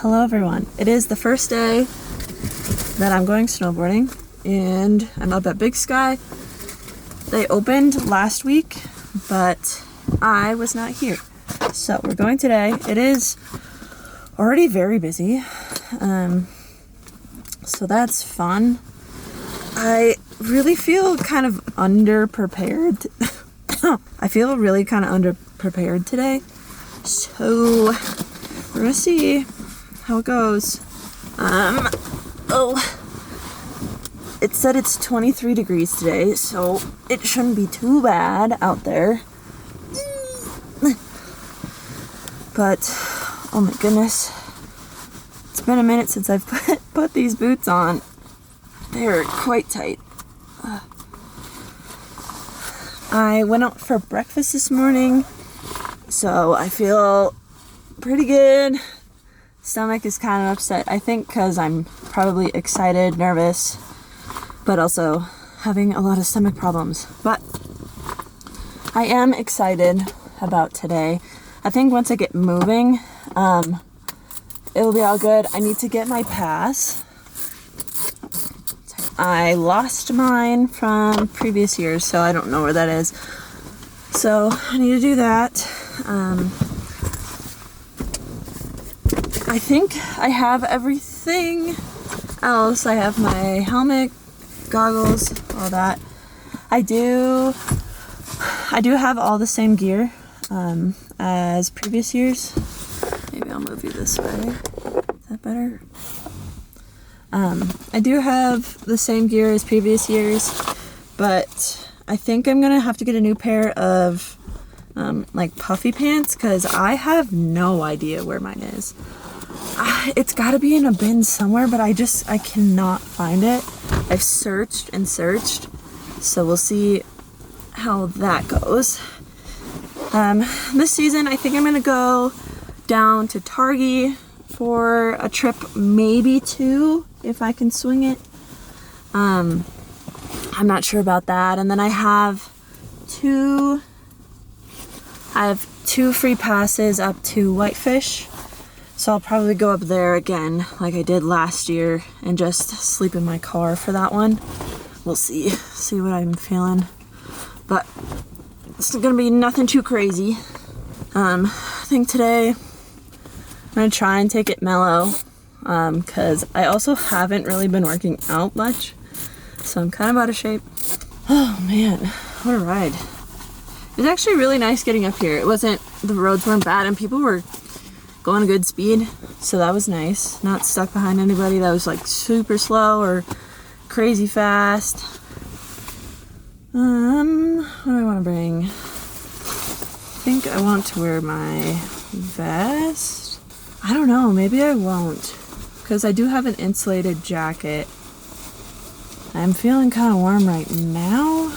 Hello everyone. It is the first day that I'm going snowboarding and I'm up at Big Sky. They opened last week, but I was not here. So we're going today. It is already very busy. So that's fun. I really feel kind of underprepared. I feel really kind of underprepared today. So we're gonna see how it goes. It said it's 23 degrees today, so it shouldn't be too bad out there. But, oh my goodness. It's been a minute since I've put these boots on. They're quite tight. I went out for breakfast this morning, so I feel pretty good. Stomach is kind of upset, I think, because I'm probably excited, nervous, but also having a lot of stomach problems. But I am excited about today. I think once I get moving, it'll be all good. I need to get my pass. I lost mine from previous years, so I don't know where that is. So I need to do that. I think I have everything else. I have my helmet, goggles, all that. I do have all the same gear as previous years. Maybe I'll move you this way. Is that better? I do have the same gear as previous years, but I think I'm gonna have to get a new pair of like puffy pants because I have no idea where mine is. It's gotta be in a bin somewhere, but I cannot find it. I've searched and searched, so we'll see how that goes. This season, I think I'm gonna go down to Targhee for a trip, maybe two, if I can swing it. I'm not sure about that. And then I have two free passes up to Whitefish. So I'll probably go up there again like I did last year and just sleep in my car for that one. We'll see what I'm feeling. But it's gonna be nothing too crazy. I think today I'm gonna try and take it mellow because I also haven't really been working out much. So I'm kind of out of shape. Oh man, what a ride. It was actually really nice getting up here. The roads weren't bad and people were going a good speed, so that was nice. Not stuck behind anybody that was like super slow or crazy fast. What do I want to bring? I think I want to wear my vest. I don't know, maybe I won't, because I do have an insulated jacket. I'm feeling kind of warm right now.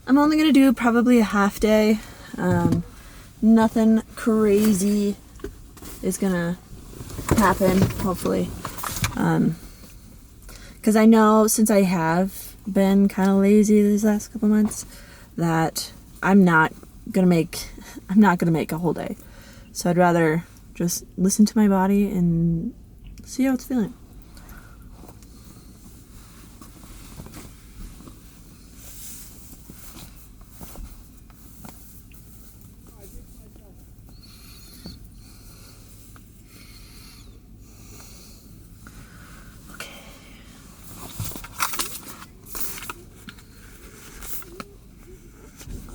I'm only gonna do probably a half day. Nothing crazy is gonna happen, hopefully. Because I know since I have been kind of lazy these last couple months that I'm not gonna make a whole day. So I'd rather just listen to my body and see how it's feeling.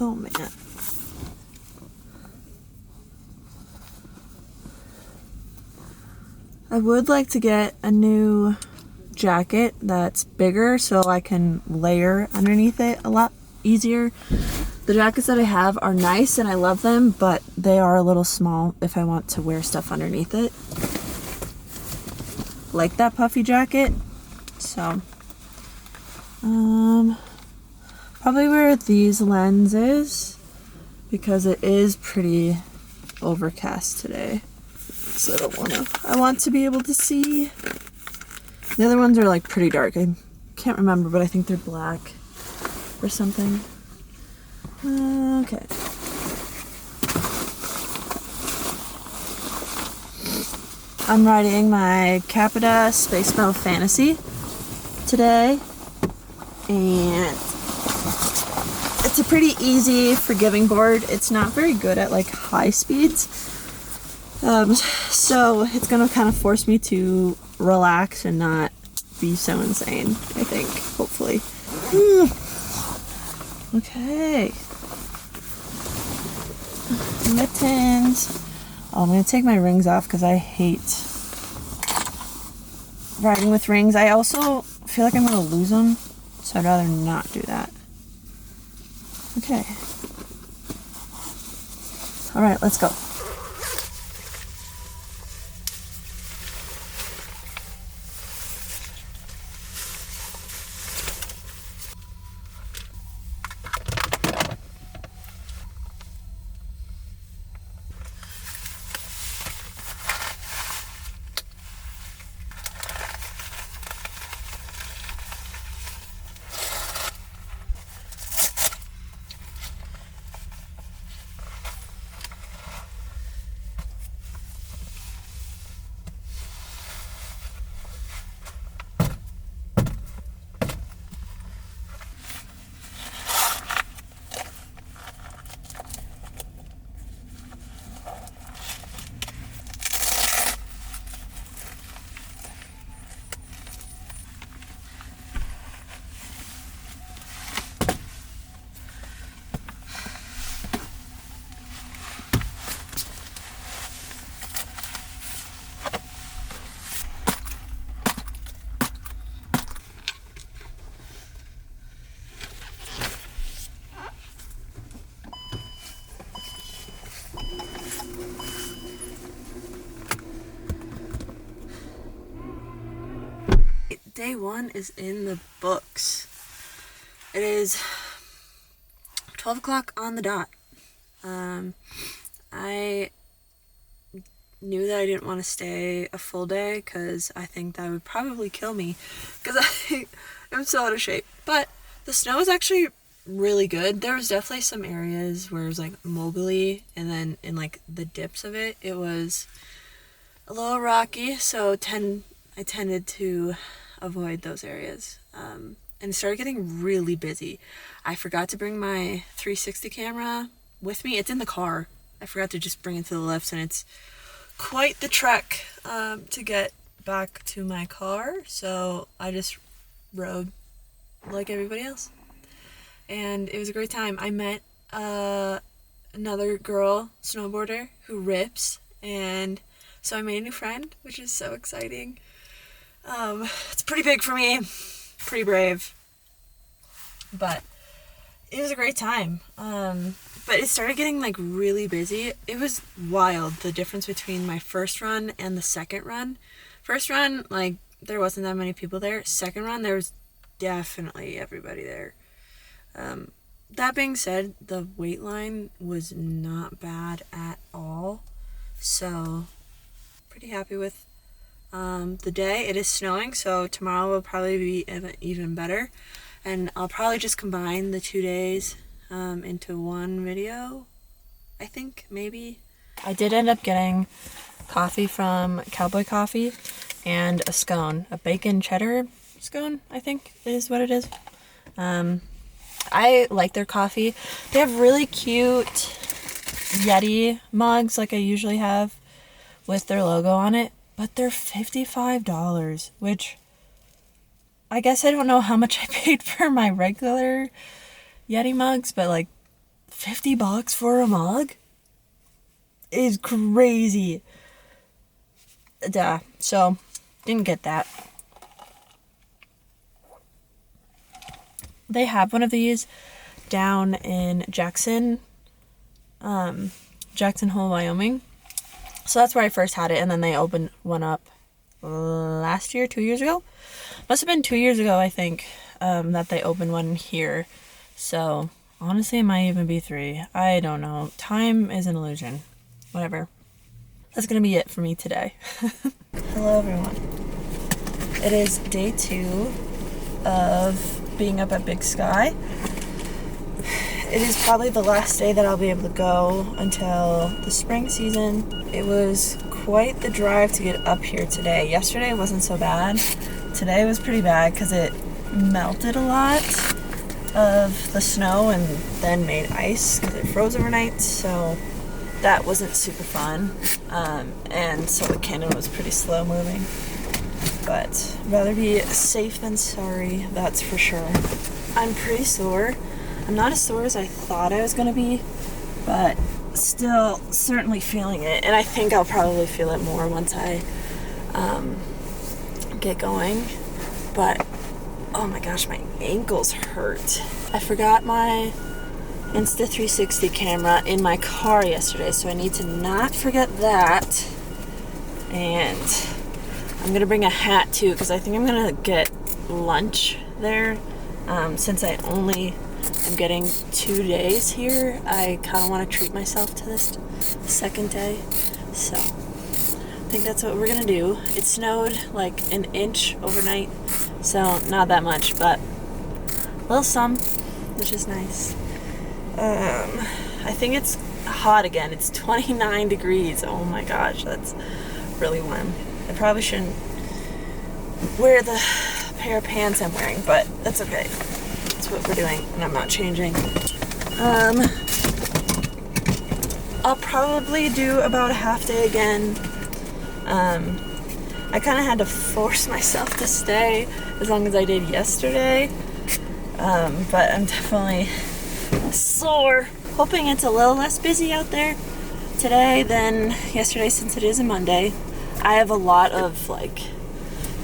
Oh man. I would like to get a new jacket that's bigger so I can layer underneath it a lot easier. The jackets that I have are nice and I love them, but they are a little small if I want to wear stuff underneath it. Like that puffy jacket. So, probably wear these lenses because it is pretty overcast today. So I want to be able to see. The other ones are like pretty dark. I can't remember, but I think they're black or something. Okay. I'm riding my Capita Space Metal Fantasy today, and it's a pretty easy, forgiving board. It's not very good at like high speeds, so it's gonna kind of force me to relax and not be so insane, I think, hopefully. Okay. Mittens. Oh, I'm gonna take my rings off because I hate riding with rings. I also feel like I'm gonna lose them, so I'd rather not do that. Okay. All right, let's go. Day one is in the books. It is 12 o'clock on the dot. I knew that I didn't want to stay a full day because I think that would probably kill me because I am so out of shape. But the snow was actually really good. There was definitely some areas where it was like moguly, and then in like the dips of it, it was a little rocky, so I tended to avoid those areas, and it started getting really busy. I forgot to bring my 360 camera with me. It's in the car. I forgot to just bring it to the lifts, and it's quite the trek to get back to my car, so I just rode like everybody else, and it was a great time. I met another girl snowboarder who rips, and so I made a new friend, which is so exciting. It's pretty big for me, pretty brave, but it was a great time. But it started getting like really busy. It was wild, the difference between my first run and the second run. First run, like, there wasn't that many people there. Second run, there was definitely everybody there. That being said, the wait line was not bad at all, so pretty happy with the day. It is snowing, so tomorrow will probably be even better, and I'll probably just combine the 2 days into one video, I think, maybe. I did end up getting coffee from Cowboy Coffee and a scone, a bacon cheddar scone, I think is what it is. I like their coffee. They have really cute Yeti mugs like I usually have with their logo on it, but they're $55, which I guess I don't know how much I paid for my regular Yeti mugs, but like $50 for a mug is crazy. Duh. So didn't get that. They have one of these down in Jackson Hole, Wyoming. So that's where I first had it, and then they opened one up last year, 2 years ago. Must have been 2 years ago, I think, that they opened one here. So honestly, it might even be 3. I don't know. Time is an illusion. Whatever. That's gonna be it for me today. Hello, everyone. It is day 2 of being up at Big Sky, it is probably the last day that I'll be able to go until the spring season. It was quite the drive to get up here today. Yesterday wasn't so bad. Today was pretty bad because it melted a lot of the snow and then made ice because it froze overnight, so that wasn't super fun. And so the cannon was pretty slow moving. But rather be safe than sorry, that's for sure. I'm pretty sore. I'm not as sore as I thought I was going to be, but still certainly feeling it. And I think I'll probably feel it more once I get going. But oh my gosh, my ankles hurt. I forgot my Insta360 camera in my car yesterday, so I need to not forget that. And I'm gonna bring a hat too, because I think I'm gonna get lunch there. Since I only am getting 2 days here, I kind of want to treat myself to this second day. So I think that's what we're gonna do. It snowed like an inch overnight, so not that much, but a little some, which is nice. I think it's hot again. It's 29 degrees. Oh my gosh, that's really warm. I probably shouldn't wear the pair of pants I'm wearing, but that's okay. That's what we're doing, and I'm not changing. I'll probably do about a half day again. I kind of had to force myself to stay as long as I did yesterday, but I'm definitely sore. Hoping it's a little less busy out there today than yesterday, since it is a Monday. I have a lot of like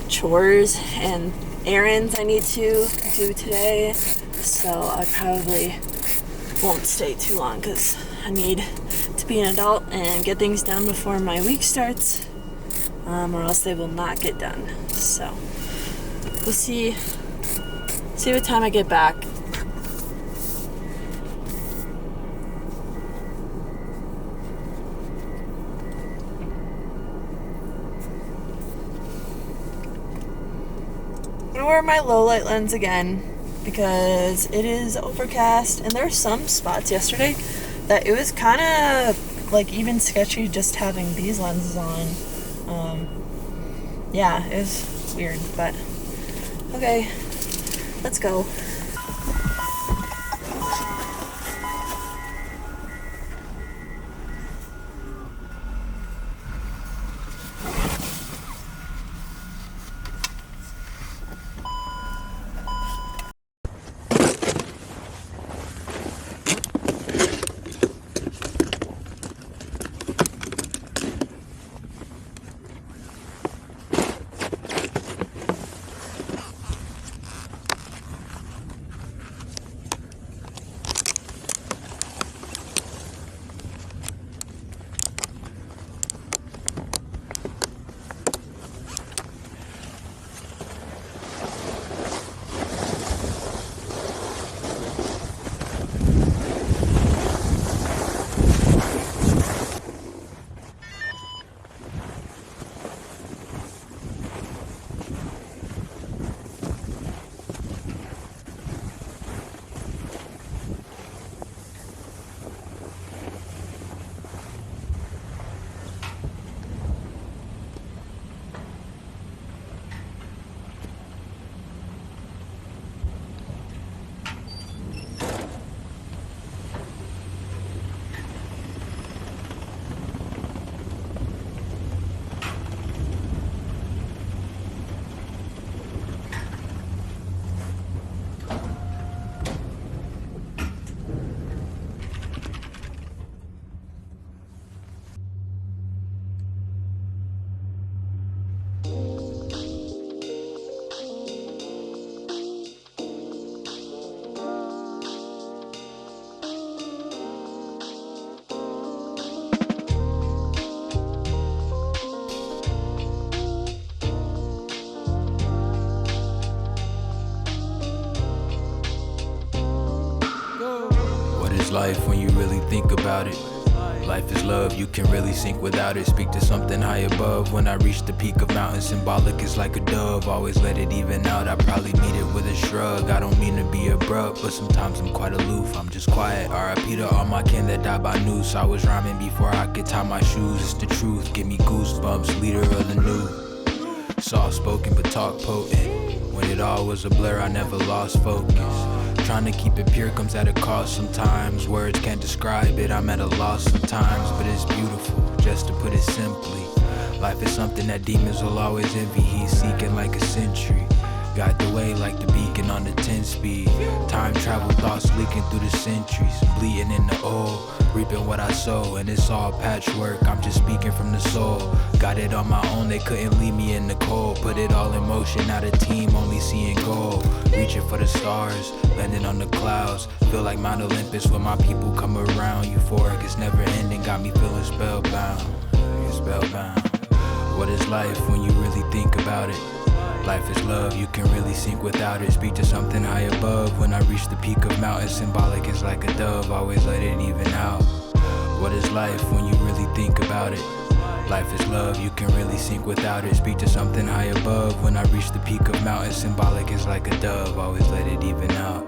chores and errands I need to do today, so I probably won't stay too long because I need to be an adult and get things done before my week starts, or else they will not get done. So we'll see what time I get back. I'm gonna wear my low light lens again because it is overcast, and there are some spots yesterday that it was kind of like even sketchy just having these lenses on. Yeah, it was weird, but okay, let's go. Life when you really think about it. Life is love, you can really sink without it. Speak to something high above. When I reach the peak of mountain, symbolic is like a dove. Always let it even out, I probably meet it with a shrug. I don't mean to be abrupt, but sometimes I'm quite aloof. I'm just quiet, R.I.P. to all my kin that died by noose. I was rhyming before I could tie my shoes. It's the truth, give me goosebumps, leader of the new. Soft spoken but talk potent. When it all was a blur, I never lost focus. Trying to keep it pure comes at a cost sometimes. Words can't describe it, I'm at a loss sometimes. But it's beautiful, just to put it simply. Life is something that demons will always envy. He's seeking like a century. Guide the way like the beacon on the 10 speed. Time travel thoughts leaking through the centuries. Bleeding in the oil, reaping what I sow. And it's all patchwork, I'm just speaking from the soul. Got it on my own, they couldn't leave me in the cold. Put it all in motion, not a team, only seeing goal. Reaching for the stars, landing on the clouds. Feel like Mount Olympus when my people come around. Euphoric, it's never ending, got me feeling spellbound. Spellbound. What is life when you really think about it? Life is love, you can really sink without it. Speak to something high above. When I reach the peak of mountain, symbolic is like a dove. Always let it even out. What is life when you really think about it? Life is love, you can really sink without it. Speak to something high above. When I reach the peak of mountain, symbolic is like a dove. Always let it even out.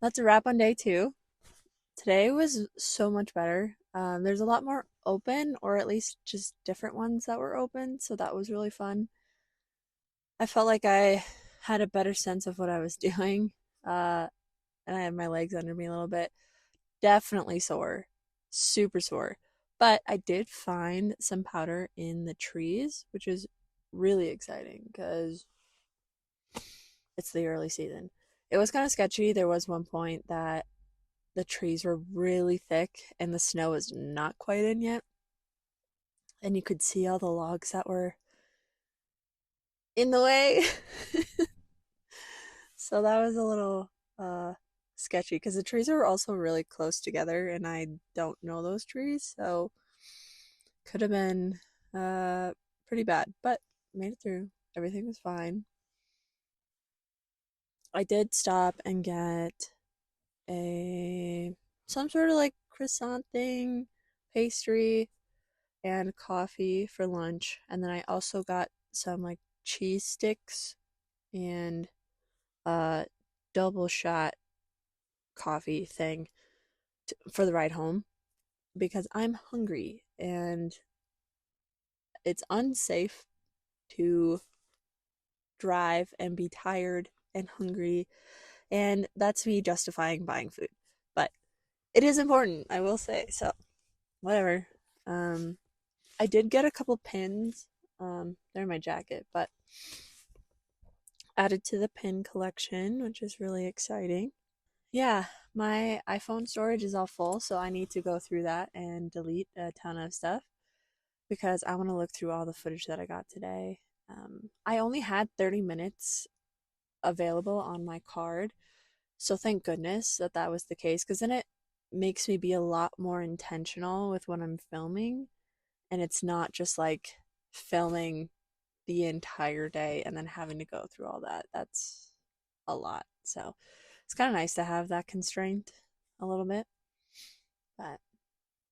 That's a wrap on day 2. Today was so much better. There's a lot more open, or at least just different ones that were open, so that was really fun. I felt like I had a better sense of what I was doing, and I had my legs under me a little bit. Definitely sore, super sore. But I did find some powder in the trees, which is really exciting because it's the early season. It was kind of sketchy. There was one point that the trees were really thick and the snow was not quite in yet. And you could see all the logs that were in the way. So that was a little sketchy because the trees are also really close together and I don't know those trees, so could have been pretty bad, but made it through. Everything was fine. I did stop and get a some sort of like croissant thing, pastry, and coffee for lunch, and then I also got some like cheese sticks and a double shot coffee thing for the ride home because I'm hungry and it's unsafe to drive and be tired and hungry, and that's me justifying buying food. But it is important, I will say. So, whatever. I did get a couple pins. They're in my jacket, but added to the pin collection, which is really exciting. Yeah, my iPhone storage is all full, so I need to go through that and delete a ton of stuff because I want to look through all the footage that I got today. I only had 30 minutes available on my card, so thank goodness that that was the case because then it makes me be a lot more intentional with what I'm filming, and it's not just like filming the entire day and then having to go through all that. That's a lot. So it's kind of nice to have that constraint a little bit. But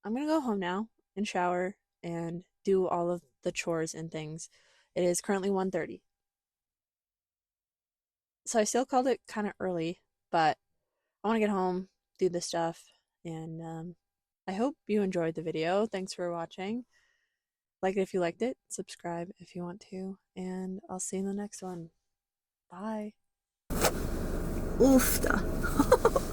I'm going to go home now and shower and do all of the chores and things. It is currently 1:30. So I still called it kind of early, but I want to get home, do this stuff, and I hope you enjoyed the video. Thanks for watching. Like it if you liked it, subscribe if you want to, and I'll see you in the next one. Bye. Oof.